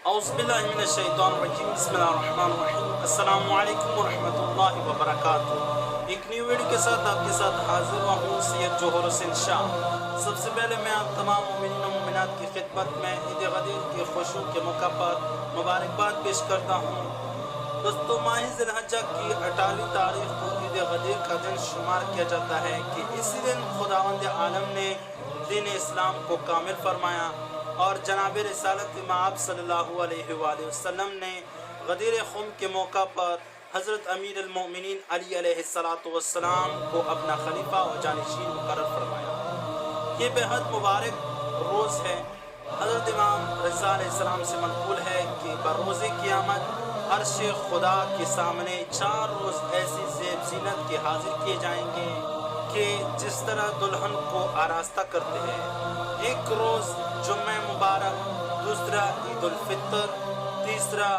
औज़ुबिल्लाहिमिनश्शैतानिर्रजीम बिस्मिल्लाहिर्रहमानिर्रहीम। अस्सलामु अलैकुम वरहमतुल्लाहि वबरकातुहू। एक न्यू वीडियो के साथ आपके साथ हाजिर हुआ हूँ सैयद जोहर हुसैन शाह। सबसे पहले मैं आप तमाम मोमिनीन व मोमिनात की खिदमत में ईद गदीर के खुशू के मौका पर मुबारकबाद पेश करता हूँ। दोस्तों, माह ज़िलहज्जा की 28वीं तारीख को ईद गदीर का दिन शुमार किया जाता है कि इसी दिन खुदावंद आलम ने दीन इस्लाम को कामिल फरमाया और जनाब रिसालत इमाम सल्लल्लाहु अलैहि वसल्लम ने गदीर खुम के मौका पर हज़रत अमीर अल-मोमिनीन अली अलैहिस्सलातु वस्सलाम को अपना खलीफा और जानिशीन मुकर्रर फरमाया। ये बेहद मुबारक रोज़ है। हज़रत इमाम रज़ा अलैहिस्सलाम से मनक़ूल है कि बरोज़े क़यामत अर्श खुदा के सामने 4 रोज़ ऐसी ज़ेब ज़ीनत के हाजिर किए जाएंगे कि जिस तरह दुल्हन को आरास्ता करते हैं। एक रोज़ जुम्मे मुबारक, दूसरा ईद उल फितर, तीसरा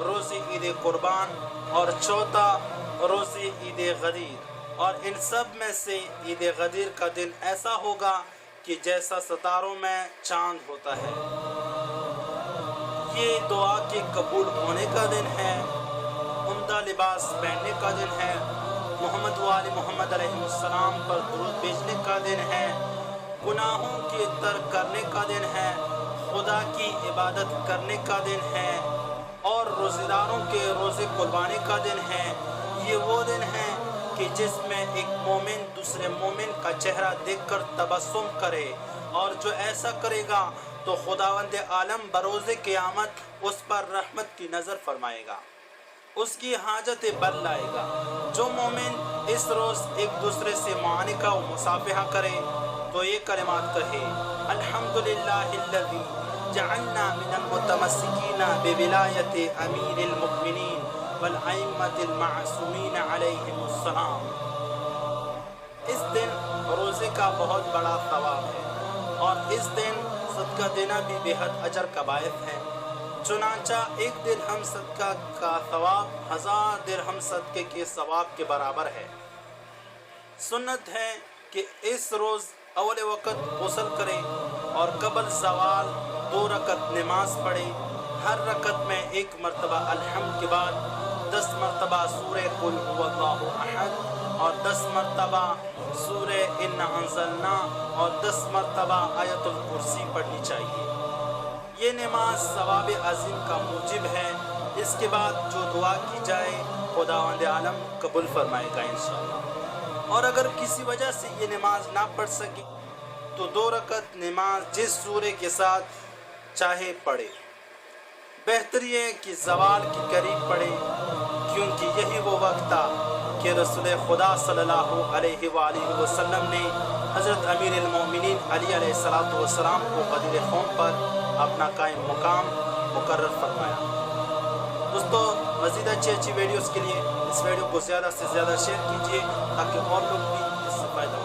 रोज़े ईद कुर्बान और चौथा रोज़े ईद गदीर। और इन सब में से ईद गदीर का दिन ऐसा होगा कि जैसा सितारों में चांद होता है। ये दुआ के कबूल होने का दिन है, उम्दा लिबास पहनने का दिन है, मोहम्मद वाले मोहम्मद अलैहिस्सलाम पर दुरूद भेजने का दिन है, गुनाहों के तर्क करने का दिन है, खुदा की इबादत करने का दिन है और रोज़ेदारों के रोज़े कुर्बानी का दिन है। ये वो दिन है कि जिसमें एक मोमिन दूसरे मोमिन का चेहरा देखकर तबस्सुम करे, और जो ऐसा करेगा तो खुदावंद आलम बरोज़े क़यामत उस पर रहमत की नज़र फरमाएगा, उसकी हाजतें बल लाएगा। जो मोमिन इस रोज़ एक दूसरे से मुआनिका व मुसाफ़िहा करे तो ये कलिमात कहे, अल्हम्दुलिल्लाहिल्लज़ी जअलना मिनल मुतमस्सिकीना बिविलायति अमीरिल मुमिनीन वल अइम्मतिल मासूमीन अलैहिमुस्सलाम। इस दिन रोज़े का बहुत बड़ा सवाब है और इस दिन सदका देना भी बेहद अजर का बायस है। चुनांचा एक दिरहम सदका का सवाब 1000 दिरहम सदके के सवाब के बराबर है। सुन्नत है कि इस रोज़ अवल वक़्त गुस्ल करे और कबल ज़वाल 2 रकत नमाज पढ़े। हर रकत में 1 मरतबा अल्हम्द के बाद 10 मरतबा सूरह कुल हुवल्लाहु अहद और 10 मरतबा सूरह इन्ना अंज़लना और 10 मरतबा आयतुल कुर्सी पढ़नी चाहिए। ये नमाज सवाब अज़ीम का मूजिब है। इसके बाद जो दुआ की जाए खुदावंद आलम कबूल फरमाएगा इंशाअल्लाह। और अगर किसी वजह से ये नमाज ना पढ़ सके तो 2 रकत नमाज जिस सूरे के साथ चाहे पढ़े। बेहतर ये है कि ज़वाल के करीब पढ़े, क्योंकि यही वो वक्त था कि रसूल खुदा सल्लल्लाहु अलैहि वसल्लम ने हज़रत अमीर अल-मोमिनीन अली अलैहिस्सलातु वस्सलाम को गदीर ख़ौम पर अपना कायम मुकाम मुकर्रर फरमाया। दोस्तों, मज़ीद अच्छी वीडियोज़ के लिए इस वीडियो को ज़्यादा से ज़्यादा शेयर कीजिए ताकि और लोग भी इससे फ़ायदा